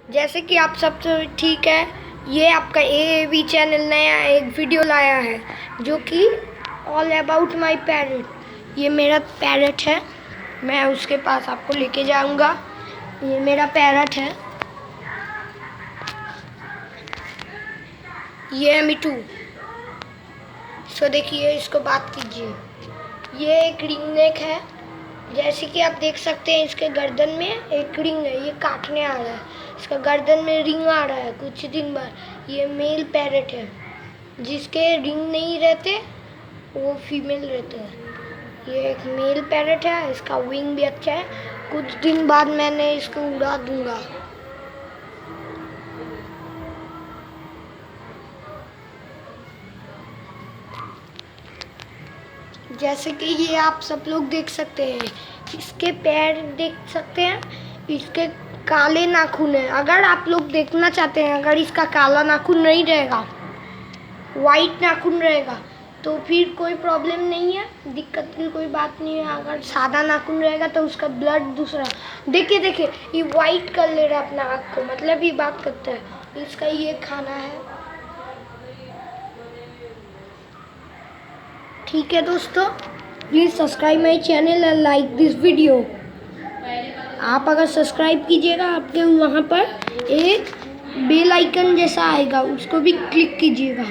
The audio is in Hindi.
जैसे कि आप सब तो ठीक है, ये आपका AAV चैनल नया एक वीडियो लाया है जो कि ऑल अबाउट माय पैरट। ये मेरा पैरट है, मैं उसके पास आपको लेके जाऊंगा। ये मेरा पैरट है, ये है मिठू। इसको देखिए, इसको बात कीजिए। ये एक रिंग नेक है, जैसे कि आप देख सकते हैं इसके गर्दन में एक रिंग है, ये काटने आ रहा है। इसका गर्दन में रिंग आ रहा है कुछ दिन बाद। ये मेल पैरट है, जिसके रिंग नहीं रहते वो फीमेल रहते हैं। ये एक मेल पैरट है, इसका विंग भी अच्छा है। कुछ दिन बाद मैंने इसको उड़ा दूंगा। जैसे कि ये आप सब लोग देख सकते हैं, इसके पैर देख सकते हैं, इसके काले नाखून है। अगर आप लोग देखना चाहते हैं, अगर इसका काला नाखून नहीं रहेगा, वाइट नाखून रहेगा, तो फिर कोई प्रॉब्लम नहीं है, दिक्कत की कोई बात नहीं है। अगर सादा नाखून रहेगा तो उसका ब्लड दूसरा। देखिए देखिए, ये वाइट कर ले रहा है अपना आँख को, मतलब ये बात करता है। इसका ये खाना है। ठीक है दोस्तों, please subscribe my channel and like this video. आप अगर सब्सक्राइब कीजिएगा, आपके वहाँ पर एक बेल आइकन जैसा आएगा, उसको भी क्लिक कीजिएगा।